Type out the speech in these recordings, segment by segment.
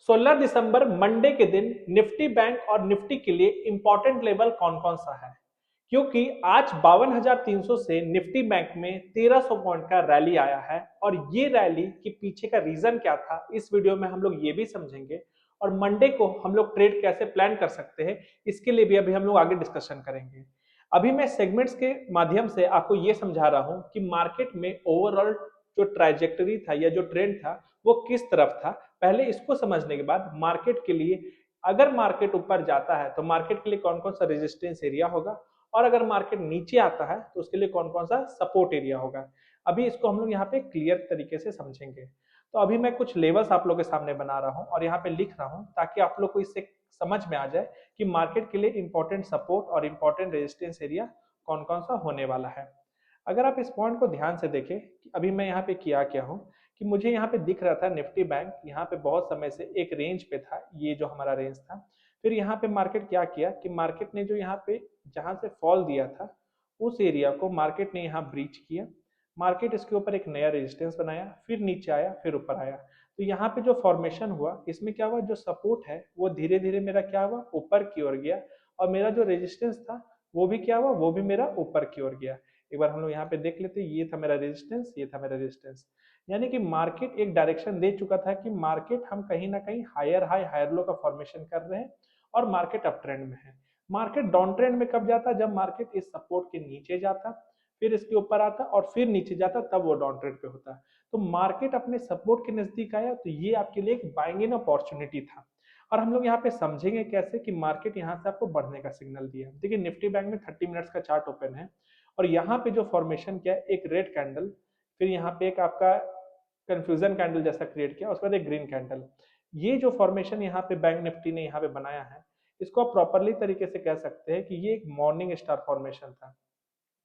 16 दिसंबर Monday के दिन Nifty bank और निफ्टी के लिए इंपॉर्टेंट लेवल कौन कौन सा है? क्योंकि आज 52,300 से निफ्टी बैंक में 1300 पॉइंट का रैली आया है और ये रैली के पीछे का रीजन क्या था, इस वीडियो में हम लोग ये भी समझेंगे। और मंडे को हम लोग ट्रेड कैसे प्लान कर सकते हैं, इसके लिए भी अभी हम लोग आगे डिस्कशन करेंगे। अभी मैं सेगमेंट्स के माध्यम से आपको ये समझा रहा हूं कि मार्केट में ओवरऑल जो ट्राइजेक्टरी था या जो ट्रेंड था वो किस तरफ था। पहले इसको समझने के बाद मार्केट के लिए, अगर मार्केट ऊपर जाता है तो मार्केट के लिए कौन कौन सा रेजिस्टेंस एरिया होगा, और अगर मार्केट नीचे आता है तो उसके लिए कौन कौन सा सपोर्ट एरिया होगा। अभी इसको हम लोग यहाँ पे क्लियर तरीके से समझेंगे। तो अभी मैं कुछ लेवल्स आप लोग के सामने बना रहा हूँ और यहाँ पे लिख रहा हूँ ताकि आप लोग को इससे समझ में आ जाए कि मार्केट के लिए इंपॉर्टेंट सपोर्ट और इंपॉर्टेंट रेजिस्टेंस एरिया कौन कौन सा होने वाला है। अगर आप इस पॉइंट को ध्यान से देखें कि अभी मैं यहाँ पे किया क्या हूँ, कि मुझे यहाँ पे दिख रहा था निफ्टी बैंक यहाँ पे बहुत समय से एक रेंज पे था, ये जो हमारा रेंज था। फिर यहाँ पे मार्केट क्या किया कि मार्केट ने जो यहाँ पे जहाँ से फॉल दिया था उस एरिया को मार्केट ने यहाँ ब्रीच किया। मार्केट इसके ऊपर एक नया रेजिस्टेंस बनाया, फिर नीचे आया, फिर ऊपर आया। तो यहाँ पे जो फॉर्मेशन हुआ इसमें क्या हुआ, जो सपोर्ट है वो धीरे धीरे मेरा क्या हुआ, ऊपर की ओर गया। और मेरा जो रेजिस्टेंस था वो भी क्या हुआ, वो भी मेरा ऊपर की ओर गया। एक बार हम लोग यहाँ पे देख लेते, ये था मेरा रेजिस्टेंस, ये था मेरा रेजिस्टेंस। यानी कि मार्केट एक डायरेक्शन दे चुका था कि मार्केट हम कहीं ना कहीं हायर हाई हायर लो का फॉर्मेशन कर रहे हैं और मार्केट अप ट्रेंड में है। मार्केट डाउन ट्रेंड में कब जाता, जब मार्केट इस सपोर्ट के नीचे जाता, फिर इसके ऊपर आता और फिर नीचे जाता, तब वो डाउन ट्रेंड पे होता। तो मार्केट अपने सपोर्ट के नजदीक आया तो ये आपके लिए एक बाइंग इन अपॉर्चुनिटी था। और हम लोग यहाँ पे समझेंगे कैसे कि मार्केट यहाँ से आपको बढ़ने का सिग्नल दिया। देखिए निफ्टी बैंक में 30 मिनट्स का चार्ट ओपन है और यहाँ पे जो फॉर्मेशन किया, एक रेड कैंडल, फिर यहाँ पे एक आपका कंफ्यूजन कैंडल जैसा क्रिएट किया, उसके बाद एक ग्रीन कैंडल। ये जो फॉर्मेशन यहाँ पे बैंक निफ्टी ने यहाँ पे बनाया है, इसको आप प्रॉपरली तरीके से कह सकते हैं कि ये एक मॉर्निंग स्टार फॉर्मेशन था।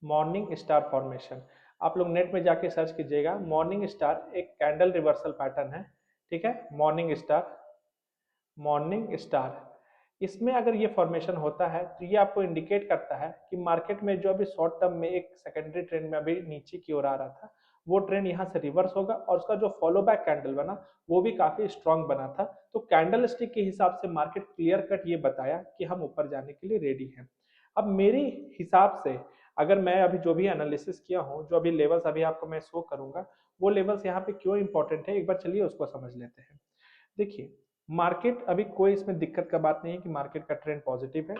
मॉर्निंग स्टार फॉर्मेशन, आप लोग नेट में जाके सर्च कीजिएगा। मॉर्निंग स्टार एक कैंडल रिवर्सल पैटर्न है, ठीक है। मॉर्निंग स्टार, मॉर्निंग स्टार, इसमें अगर ये फॉर्मेशन होता है तो ये आपको इंडिकेट करता है कि मार्केट में जो अभी शॉर्ट टर्म में एक सेकेंडरी ट्रेंड में अभी नीचे की ओर आ रहा था, वो ट्रेंड यहाँ से रिवर्स होगा और उसका जो फॉलो बैक कैंडल बना वो भी काफी स्ट्रांग बना था। तो कैंडल स्टिक के हिसाब से मार्केट क्लियर कट ये बताया कि हम ऊपर जाने के लिए रेडी हैं। अब मेरे हिसाब से अगर मैं अभी जो भी एनालिसिस किया हूँ, जो अभी लेवल्स अभी आपको मैं शो करूंगा, वो लेवल्स यहाँ पे क्यों इंपॉर्टेंट है, एक बार चलिए उसको समझ लेते हैं। देखिए मार्केट अभी कोई इसमें दिक्कत का बात नहीं है कि मार्केट का ट्रेंड पॉजिटिव है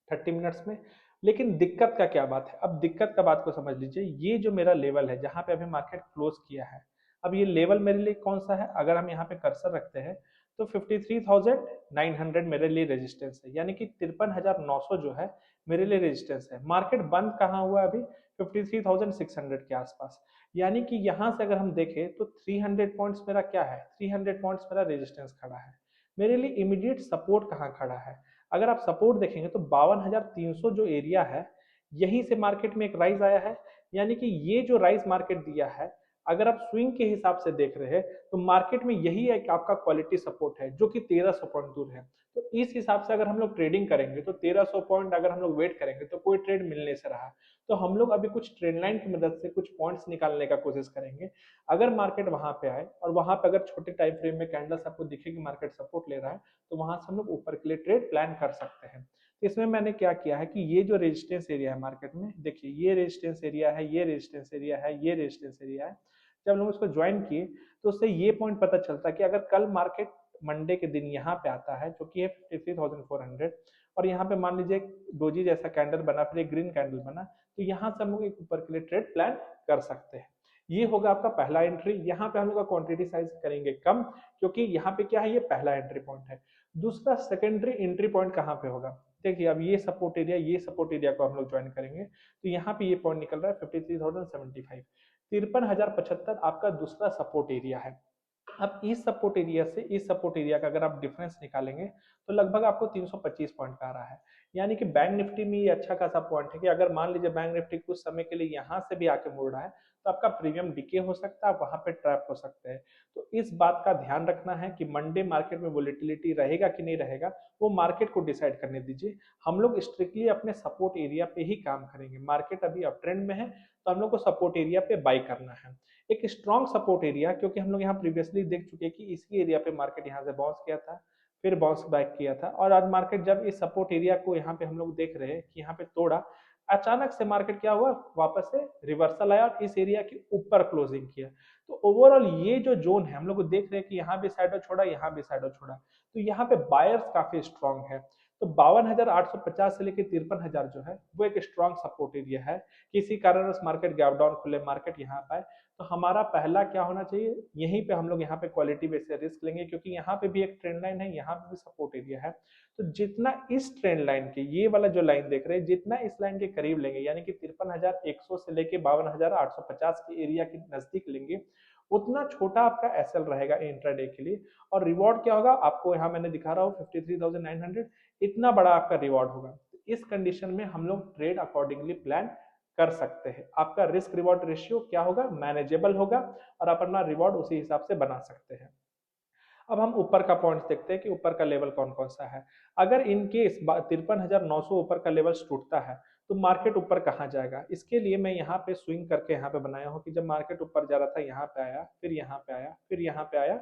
30 मिनट्स में। लेकिन दिक्कत का क्या बात है, अब दिक्कत का बात को समझ लीजिए। ये जो मेरा लेवल है जहां पे अभी मार्केट क्लोज किया है, अब ये लेवल मेरे लिए कौन सा है, अगर हम यहाँ पे कर्सर रखते हैं तो 53,900 मेरे लिए रेजिस्टेंस है, यानी कि 53,900 जो है मेरे लिए रेजिस्टेंस है। मार्केट बंद कहाँ हुआ अभी, 53,600 के आसपास। यानी कि यहाँ से अगर हम देखें तो 300 पॉइंट्स मेरा क्या है, 300 पॉइंट्स मेरा रेजिस्टेंस खड़ा है। मेरे लिए इमीडिएट सपोर्ट कहाँ खड़ा है, अगर आप सपोर्ट देखेंगे तो 52,300 जो एरिया है, यहीं से मार्केट में एक राइज आया है। यानी कि ये जो राइज मार्केट दिया है, अगर आप स्विंग के हिसाब से देख रहे हैं तो मार्केट में यही एक आपका क्वालिटी सपोर्ट है जो कि 1300 पॉइंट दूर है। तो इस हिसाब से अगर हम लोग ट्रेडिंग करेंगे तो 1300 पॉइंट अगर हम लोग वेट करेंगे तो कोई ट्रेड मिलने से रहा। तो हम लोग अभी कुछ ट्रेंड लाइन की मदद से कुछ पॉइंट्स निकालने का कोशिश करेंगे। अगर मार्केट वहां पे आए और वहां पे अगर छोटे टाइम फ्रेम में कैंडल्स आपको दिखे कि मार्केट सपोर्ट ले रहा है, तो वहां से हम लोग ऊपर के लिए ट्रेड प्लान कर सकते हैं। तो इसमें मैंने क्या किया है कि ये जो रेजिस्टेंस एरिया है मार्केट में, देखिए ये रेजिस्टेंस एरिया है, ये रेजिस्टेंस एरिया है, ये रेजिस्टेंस एरिया है। जब लोग इसको ज्वाइन किए तो उससे ये पॉइंट पता चलता है कि अगर कल मार्केट मंडे के दिन यहाँ पे आता है जो कि है 53,400, और यहाँ पे मान लीजिए डोजी जैसा कैंडल बना, फिर एक ग्रीन कैंडल बना, तो यहाँ से हम लोग एक ऊपर के लिए ट्रेड प्लान कर सकते हैं। ये होगा आपका पहला एंट्री। यहाँ पे हम लोग का क्वांटिटी साइज करेंगे कम, क्योंकि यहाँ पे क्या है, ये पहला एंट्री पॉइंट है। दूसरा सेकेंडरी एंट्री पॉइंट कहाँ पे होगा, देखिए अब ये सपोर्ट एरिया, ये सपोर्ट एरिया को हम लोग ज्वाइन करेंगे तो यहाँ पे ये पॉइंट निकल रहा है 53,075, 53,075 आपका दूसरा सपोर्ट एरिया है। अब इस सपोर्ट एरिया से इस सपोर्ट एरिया का अगर आप डिफरेंस निकालेंगे तो लगभग आपको 325 पॉइंट का आ रहा है। यानी कि बैंक निफ्टी में ये अच्छा खासा पॉइंट है कि अगर मान लीजिए बैंक निफ्टी कुछ समय के लिए यहाँ से भी आके मुड़ रहा है तो आपका प्रीमियम डिके हो सकता है, आप वहां पे ट्रैप हो सकते हैं। तो इस बात का ध्यान रखना है कि मंडे मार्केट में वोलेटिलिटी रहेगा कि नहीं रहेगा, वो मार्केट को डिसाइड करने दीजिए। हम लोग स्ट्रिक्टली अपने सपोर्ट एरिया पे ही काम करेंगे। मार्केट अभी अप ट्रेंड में है तो हम लोग को सपोर्ट एरिया पे बाई करना है। एक स्ट्रॉन्ग सपोर्ट एरिया, क्योंकि हम लोग यहाँ प्रीवियसली देख चुके हैं कि इसी एरिया पे मार्केट यहाँ से बाउंस किया था, फिर बाउंस बैक किया था, और आज मार्केट जब इस सपोर्ट एरिया को यहाँ पे हम लोग देख रहे हैं कि यहाँ पे तोड़ा, अचानक से मार्केट क्या हुआ, वापस से रिवर्सल आया और इस एरिया के ऊपर क्लोजिंग किया। तो ओवरऑल ये जो जोन है हम लोग देख रहे हैं कि यहाँ भी साइडो छोड़ा, यहाँ भी साइडो छोड़ा, तो यहाँ पे बायर्स काफी स्ट्रांग है। तो 52,850 से लेकर 53,000 जो है वो एक स्ट्रांग सपोर्ट एरिया है। किसी कारण मार्केट गैप डाउन खुले, मार्केट यहाँ पाए, तो हमारा पहला क्या होना चाहिए, यहीं पे हम लोग यहाँ पे क्वालिटी बेस से रिस्क लेंगे, क्योंकि यहाँ पे भी एक ट्रेंड लाइन है, यहाँ पे भी सपोर्ट एरिया है। तो जितना इस ट्रेंड लाइन के, ये वाला जो लाइन देख रहे हैं, जितना इस लाइन के करीब लेंगे, यानी कि 53,100 से लेके 52,850 के एरिया के नजदीक लेंगे, उतना छोटा आपका एसएल रहेगा इंट्राडे के लिए। और रिवॉर्ड क्या होगा, आपको यहाँ मैंने दिखा रहा हूँ 53,900, इतना बड़ा आपका रिवॉर्ड होगा। इस कंडीशन में हम लोग ट्रेड अकॉर्डिंगली प्लान कर सकते हैं। आपका रिस्क रिवॉर्ड रेशियो क्या होगा, मैनेजेबल होगा, और आप अपना रिवॉर्ड उसी हिसाब से बना सकते हैं। अब हम ऊपर का पॉइंट देखते हैं कि ऊपर का लेवल कौन कौन सा है। अगर इन केस 53,900 ऊपर का लेवल टूटता है तो मार्केट ऊपर कहाँ जाएगा, इसके लिए मैं यहाँ पे स्विंग करके यहाँ पे बनाया हूँ कि जब मार्केट ऊपर जा रहा था, यहाँ पे आया, फिर यहाँ पे आया, फिर यहाँ पे आया,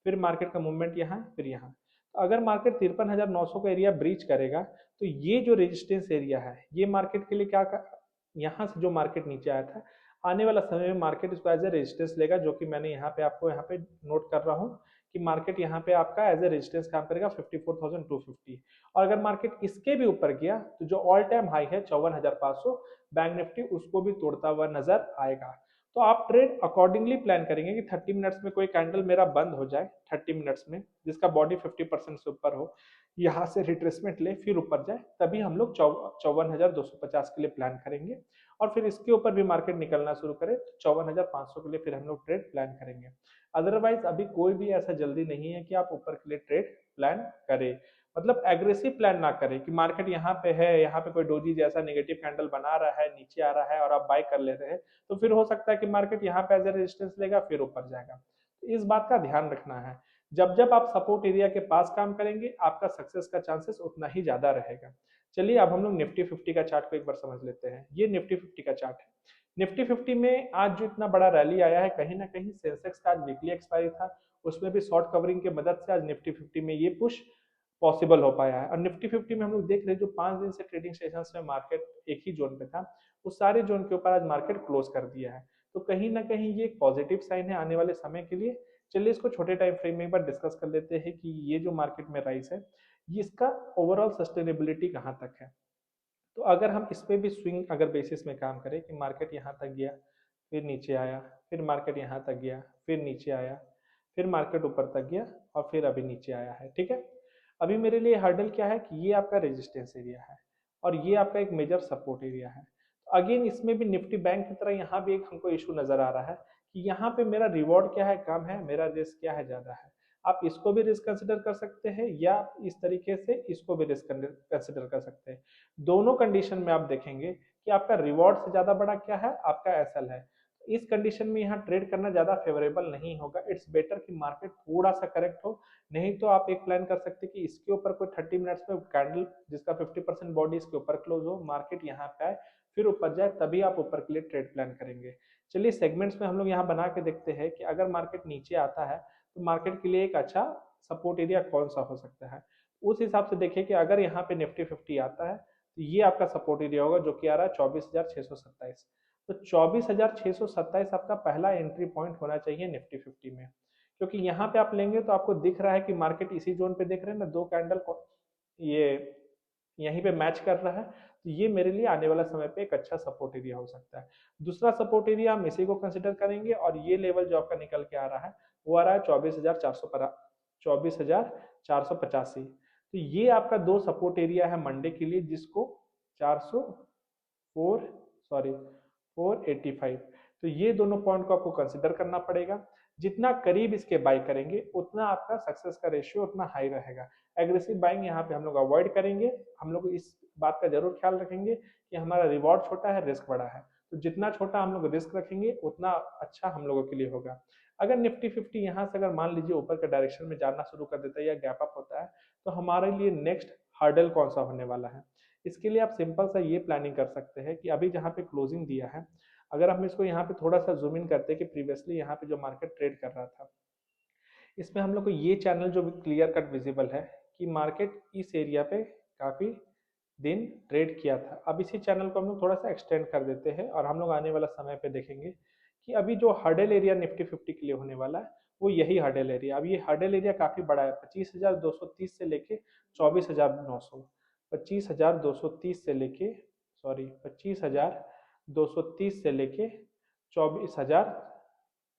फिर मार्केट का मूवमेंट यहाँ, फिर यहाँ। तो अगर मार्केट 53,900 का एरिया ब्रीच करेगा तो ये जो रेजिस्टेंस एरिया है, ये मार्केट के लिए क्या यहाँ से जो मार्केट नीचे आया था, आने वाला समय में मार्केट इसको एज ए रेजिस्टेंस लेगा, जो कि मैंने यहाँ पे आपको यहाँ पे नोट कर रहा हूँ कि मार्केट यहाँ पे आपका एज ए रेजिस्टेंस काम करेगा 54,250। और अगर मार्केट इसके भी ऊपर गया तो जो ऑल टाइम हाई है 54,500 बैंक निफ्टी, उसको भी तोड़ता हुआ नजर आएगा। तो आप ट्रेड अकॉर्डिंगली प्लान करेंगे कि 30 मिनट्स में कोई कैंडल मेरा बंद हो जाए, 30 मिनट्स में जिसका बॉडी 50% से ऊपर हो, यहाँ से रिट्रेसमेंट ले फिर ऊपर जाए, तभी हम लोग 54,250 के लिए प्लान करेंगे। और फिर इसके ऊपर भी मार्केट निकलना शुरू करे तो 54,500 के लिए फिर हम लोग ट्रेड प्लान करेंगे। अदरवाइज अभी कोई भी ऐसा जल्दी नहीं है कि आप ऊपर के लिए ट्रेड प्लान करें, मतलब एग्रेसिव प्लान ना करें कि मार्केट यहाँ पे है, यहाँ पे कोई डोजी जैसा नेगेटिव कैंडल बना रहा है, नीचे आ रहा है और आप बाय कर ले रहे हैं, तो फिर हो सकता है कि मार्केट यहाँ पे एज ए रेजिस्टेंस लेगा फिर ऊपर जाएगा। तो इस बात का ध्यान रखना है, जब जब आप सपोर्ट एरिया के पास काम करेंगे आपका सक्सेस का चांसेस उतना ही ज्यादा रहेगा। चलिए अब हम लोग निफ्टी 50 का चार्ट को एक बार समझ लेते हैं। ये निफ्टी 50 का चार्ट है। निफ्टी 50 में आज जो इतना बड़ा रैली आया है, कहीं ना कहीं सेंसेक्स का आज वीकली एक्सपायरी था, उसमें भी शॉर्ट कवरिंग की मदद से आज निफ्टी 50 में ये पुश पॉसिबल हो पाया है। और निफ्टी 50 में हम लोग देख रहे हैं जो 5 दिन से ट्रेडिंग सेशंस में मार्केट एक ही जोन पे था, उस सारे जोन के ऊपर आज मार्केट क्लोज कर दिया है। तो कहीं ना कहीं ये एक पॉजिटिव साइन है आने वाले समय के लिए। चलिए इसको छोटे टाइम फ्रेम में एक बार डिस्कस कर लेते हैं कि ये जो मार्केट में राइज है, ये इसका ओवरऑल सस्टेनेबिलिटी कहाँ तक है। तो अगर हम इस पे भी स्विंग अगर बेसिस में काम करें कि मार्केट यहाँ तक गया, फिर नीचे आया, फिर मार्केट यहाँ तक गया, फिर नीचे आया, फिर मार्केट ऊपर तक गया, और फिर अभी नीचे आया है, ठीक है। अभी मेरे लिए हर्डल क्या है कि ये आपका रेजिस्टेंस एरिया है और ये आपका एक मेजर सपोर्ट एरिया है। तो अगेन इसमें भी निफ्टी बैंक की तरह यहाँ भी एक हमको इशू नजर आ रहा है कि यहाँ पे मेरा रिवॉर्ड क्या है, कम है, मेरा रिस्क क्या है, ज्यादा है। आप इसको भी रिस्क कंसिडर कर सकते हैं या इस तरीके से इसको भी रिस्क कंसिडर कर सकते हैं। दोनों कंडीशन में आप देखेंगे कि आपका रिवॉर्ड से ज्यादा बड़ा क्या है, आपका एसएल है। इस कंडीशन में यहाँ ट्रेड करना ज्यादा फेवरेबल नहीं होगा। इट्स बेटर कि मार्केट थोड़ा सा करेक्ट हो। नहीं तो आप एक प्लान कर सकते हैं कि इसके ऊपर कोई 30 मिनट्स में कैंडल जिसका 50% बॉडी इसके ऊपर क्लोज हो, मार्केट यहाँ पे आए, फिर ऊपर जाए, तभी आप ऊपर के लिए ट्रेड प्लान करेंगे। चलिए सेगमेंट्स में हम लोग यहाँ बना के देखते हैं कि अगर मार्केट नीचे आता है तो मार्केट के लिए एक अच्छा सपोर्ट एरिया कौन सा हो सकता है। उस हिसाब से देखिए कि अगर यहाँ पे निफ्टी 50 आता है तो ये आपका सपोर्ट एरिया होगा, जो कि आ रहा है 24,627। तो 24,627 आपका पहला एंट्री पॉइंट होना चाहिए निफ्टी 50 में, क्योंकि यहाँ पे आप लेंगे तो आपको दिख रहा है कि मार्केट इसी जोन पे देख रहे हैं ना, दो कैंडल को ये यहीं पे मैच कर रहा है। तो ये मेरे लिए आने वाला समय पे एक अच्छा सपोर्ट एरिया हो सकता है। दूसरा सपोर्ट एरिया हम इसी को कंसिडर करेंगे, और ये लेवल जो आपका निकल के आ रहा है वो आ रहा है 24,485। तो ये आपका दो सपोर्ट एरिया है मंडे के लिए, जिसको 404 सॉरी 485। तो ये दोनों पॉइंट को आपको कंसिडर करना पड़ेगा। जितना करीब इसके बाय करेंगे उतना आपका सक्सेस का रेशियो उतना हाई रहेगा। एग्रेसिव बाइंग यहाँ पे हम लोग अवॉइड करेंगे। हम लोग इस बात का जरूर ख्याल रखेंगे कि हमारा रिवॉर्ड छोटा है, रिस्क बड़ा है। तो जितना छोटा हम लोग रिस्क रखेंगे उतना अच्छा हम लोगों के लिए होगा। अगर निफ्टी 50 यहाँ से अगर मान लीजिए ऊपर के डायरेक्शन में जाना शुरू कर देता है या गैप अप होता है, तो हमारे लिए नेक्स्ट हर्डल कौन सा होने वाला है। इसके लिए आप सिंपल सा ये प्लानिंग कर सकते हैं कि अभी जहाँ पे क्लोजिंग दिया है, अगर हम इसको यहाँ पे थोड़ा सा जूम इन करते कि प्रीवियसली यहाँ पे जो मार्केट ट्रेड कर रहा था, इसमें हम लोग को ये चैनल जो क्लियर कट विजिबल है कि मार्केट इस एरिया पे काफी दिन ट्रेड किया था। अब इसी चैनल को हम लोग थोड़ा सा एक्सटेंड कर देते हैं और हम लोग आने वाला समय पे देखेंगे कि अभी जो हर्डल एरिया निफ्टी 50 के लिए होने वाला है वो यही हर्डल एरिया। अब ये हर्डल एरिया काफी बड़ा है, 25,230 से लेके 24,900, 25,230 से लेके, सॉरी 25,230 से लेके 24,000,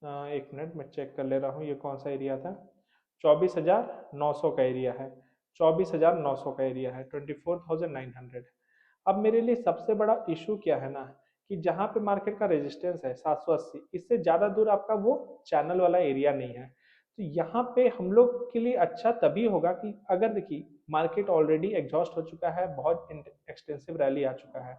एक मिनट मैं चेक कर ले रहा हूँ ये कौन सा एरिया था, 24,900 का एरिया है, 24,900 का एरिया है, 24,900। अब मेरे लिए सबसे बड़ा इशू क्या है ना कि जहां पे मार्केट का रेजिस्टेंस है 780, इससे ज्यादा दूर आपका वो चैनल वाला एरिया नहीं है। तो यहाँ पे हम लोग के लिए अच्छा तभी होगा कि अगर देखिए मार्केट ऑलरेडी एग्जॉस्ट हो चुका है, बहुत एक्सटेंसिव रैली आ चुका है,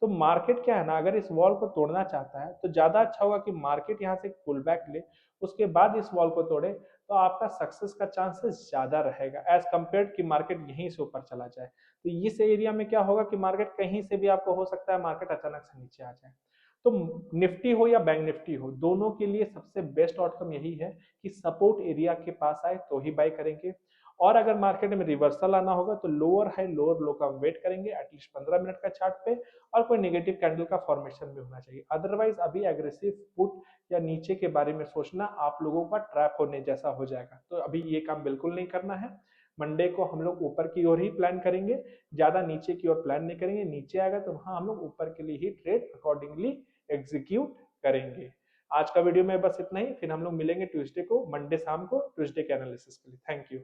तो मार्केट क्या है ना अगर इस वॉल को तोड़ना चाहता है तो ज्यादा अच्छा होगा कि मार्केट यहाँ से पुल बैक ले, उसके बाद इस वॉल को तोड़े, तो आपका सक्सेस का चांसेस ज्यादा रहेगा एज कम्पेयर कि मार्केट यहीं से ऊपर चला जाए। तो इस एरिया में क्या होगा कि मार्केट कहीं से भी आपको हो सकता है मार्केट अचानक से नीचे आ जाए। तो निफ्टी हो या बैंक निफ्टी हो, दोनों के लिए सबसे बेस्ट आउटकम यही है कि सपोर्ट एरिया के पास आए तो ही बाय करेंगे, और अगर मार्केट में रिवर्सल आना होगा तो लोअर हाई लोअर लो का वेट करेंगे एटलीस्ट 15 मिनट का चार्ट पे, और कोई नेगेटिव कैंडल का फॉर्मेशन भी होना चाहिए। अदरवाइज अभी एग्रेसिव पुट या नीचे के बारे में सोचना आप लोगों का ट्रैप होने जैसा हो जाएगा, तो अभी ये काम बिल्कुल नहीं करना है। मंडे को हम लोग ऊपर की ओर ही प्लान करेंगे, ज्यादा नीचे की ओर प्लान नहीं करेंगे, नीचे आएगा तो वहां हम लोग ऊपर के लिए ही ट्रेड अकॉर्डिंगली एग्जीक्यूट करेंगे। आज का वीडियो में बस इतना ही, फिर हम लोग मिलेंगे ट्यूसडे को, मंडे शाम को ट्यूसडे के एनालिसिस के लिए। Thank you.